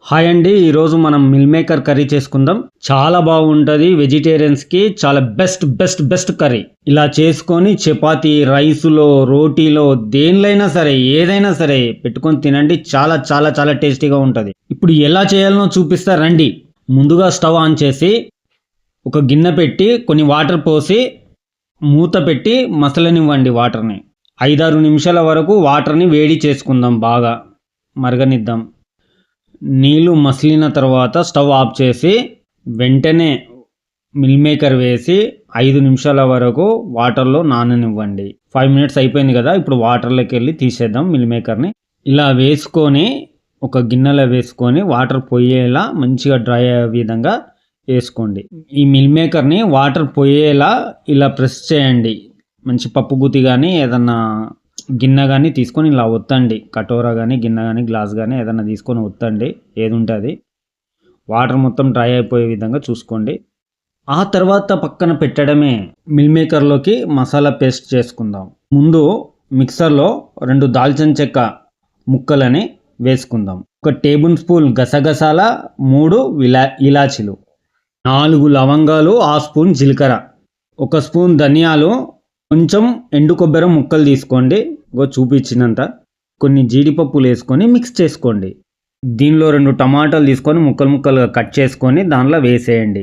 Hi అండి. ఈరోజు మనం మిల్ మేకర్ కర్రీ చేసుకుందాం. చాలా బాగుంటుంది. వెజిటేరియన్స్కి చాలా బెస్ట్ కర్రీ. ఇలా చేసుకొని చపాతీ, రైసులో, రోటీలో, దేనిలైనా సరే, ఏదైనా సరే పెట్టుకొని తినండి. చాలా చాలా చాలా టేస్టీగా ఉంటుంది. ఇప్పుడు ఎలా చేయాలనో చూపిస్తా రండి. ముందుగా స్టవ్ ఆన్ చేసి ఒక గిన్నె పెట్టి కొన్ని వాటర్ పోసి మూత పెట్టి మసలనివ్వండి. వాటర్ని 5-6 నిమిషాల వరకు వాటర్ని వేడి చేసుకుందాం. బాగా మరగనిద్దాం. నీళ్ళు మసిలిన తర్వాత స్టవ్ ఆఫ్ చేసి వెంటనే మిల్ మేకర్ వేసి 5 నిమిషాల వరకు వాటర్లో నాననివ్వండి. 5 మినిట్స్ అయిపోయింది కదా. ఇప్పుడు వాటర్లోకి వెళ్ళి తీసేద్దాం మిల్ మేకర్ని. ఇలా వేసుకొని ఒక గిన్నెలో వేసుకొని వాటర్ పోయేలా మంచిగా డ్రై అయ్యే విధంగా వేసుకోండి. ఈ మిల్ మేకర్ని వాటర్ పోయేలా ఇలా ప్రెస్ చేయండి. మంచి పప్పు గుత్తి కానీ ఏదన్నా గిన్నె కానీ తీసుకొని ఇలా ఒత్తండి. కటోరా కానీ గిన్నె కానీ గ్లాస్ కానీ ఏదైనా తీసుకొని ఒత్తండి. ఏది ఉంటే అది. వాటర్ మొత్తం డ్రై అయిపోయే విధంగా చూసుకోండి. ఆ తర్వాత పక్కన పెట్టడమే మిల్ మేకర్లోకి మసాలా పేస్ట్ చేసుకుందాం. ముందు మిక్సర్లో 2 దాల్చిన చెక్క ముక్కలని వేసుకుందాం. 1 టేబుల్ స్పూన్ గసగసాల, 3 ఇలాచీలు, 4 లవంగాలు, 1/2 స్పూన్ జీలకర్ర, 1 స్పూన్ ధనియాలు, కొంచెం ఎండు కొబ్బరి ముక్కలు తీసుకోండి. చూపించినంత. కొన్ని జీడిపప్పులు వేసుకొని మిక్స్ చేసుకోండి. దీనిలో 2 టమాటాలు తీసుకొని ముక్కలుగా కట్ చేసుకొని దానిలో వేసేయండి.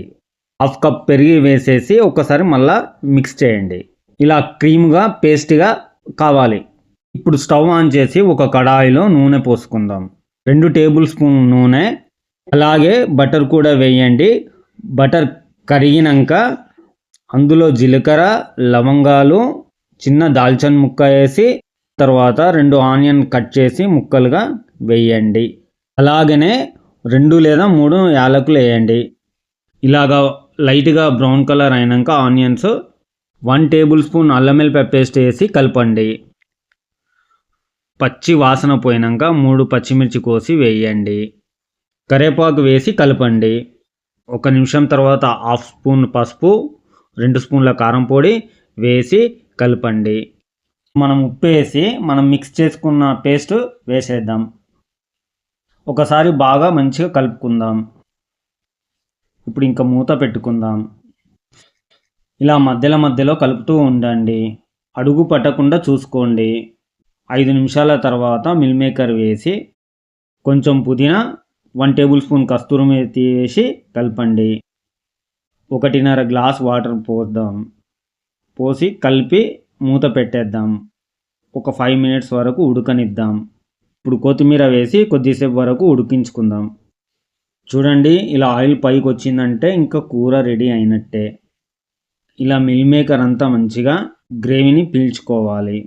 1/2 కప్ పెరుగు వేసేసి ఒకసారి మళ్ళీ మిక్స్ చేయండి. ఇలా క్రీమ్గా పేస్ట్గా కావాలి. ఇప్పుడు స్టవ్ ఆన్ చేసి ఒక కడాయిలో నూనె పోసుకుందాం. 2 టేబుల్ స్పూన్ నూనె, అలాగే బటర్ కూడా వేయండి. బటర్ కరిగినాక అందులో జీలకర్ర, లవంగాలు, చిన్న దాల్చిన ముక్క వేసి తర్వాత 2 ఆనియన్ కట్ చేసి ముక్కలుగా వేయండి. అలాగనే 2 లేదా 3 యాలకులు వేయండి. ఇలాగా లైట్గా బ్రౌన్ కలర్ అయినాక ఆనియన్స్ 1 టేబుల్ స్పూన్ అల్లం వెల్లుల్లి పేస్ట్ వేసి కలపండి. పచ్చి వాసన పోయినాక 3 పచ్చిమిర్చి కోసి వేయండి. కరివేపాకు వేసి కలపండి. 1 నిమిషం తర్వాత 1/2 స్పూన్ పసుపు, 2 స్పూన్ల కారం పొడి వేసి కలపండి. మనం ఉప్పు వేసి మనం మిక్స్ చేసుకున్న పేస్ట్ వేసేద్దాం. ఒకసారి బాగా మంచిగా కలుపుకుందాం. ఇప్పుడు ఇంకా మూత పెట్టుకుందాం. ఇలా మధ్యలో కలుపుతూ ఉండండి. అడుగు పట్టకుండా చూసుకోండి. 5 నిమిషాల తర్వాత మిల్ మేకర్ వేసి కొంచెం పుదీనా, 1 టేబుల్ స్పూన్ కస్తూరి మేతి వేసి కలపండి. 1.5 గ్లాస్ వాటర్ పోద్దాం. పోసి కలిపి మూత పెట్టేద్దాం. ఒక 5 మినిట్స్ వరకు ఉడకనిద్దాం. ఇప్పుడు కొత్తిమీర వేసి కొద్దిసేపు వరకు ఉడికించుకుందాం. చూడండి, ఇలా ఆయిల్ పైకి వచ్చిందంటే ఇంకా కూర రెడీ అయినట్టే. ఇలా మిల్ మేకర్ అంతా మంచిగా గ్రేవీని పీల్చుకోవాలి.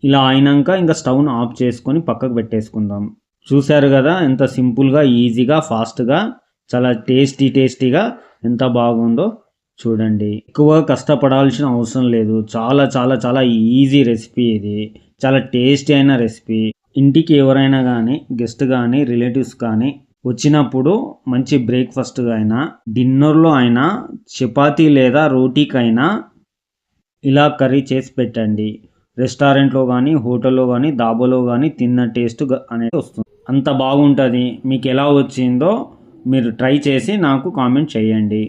ఇలా అయినాక ఇంకా స్టవ్ను ఆఫ్ చేసుకొని పక్కకు పెట్టేసుకుందాం. చూశారు కదా ఎంత సింపుల్గా, ఈజీగా, ఫాస్ట్గా, చాలా టేస్టీగా ఎంత బాగుందో చూడండి. ఎక్కువ కష్టపడాల్సిన అవసరం లేదు. చాలా చాలా చాలా ఈజీ రెసిపీ ఇది. చాలా టేస్టీ అయిన రెసిపీ. ఇంటికి ఎవరైనా కానీ గెస్ట్ కానీ రిలేటివ్స్ కానీ వచ్చినప్పుడు మంచి బ్రేక్ఫాస్ట్గా అయినా డిన్నర్లో అయినా చపాతీ లేదా రోటీకైనా ఇలా కర్రీ చేసి పెట్టండి. రెస్టారెంట్లో కానీ హోటల్లో కానీ దాబాలో కానీ తిన్న టేస్ట్ అనేది వస్తుంది. అంత బాగుంటుంది. మీకు ఎలా వచ్చిందో మీరు ట్రై చేసి నాకు కామెంట్ చేయండి.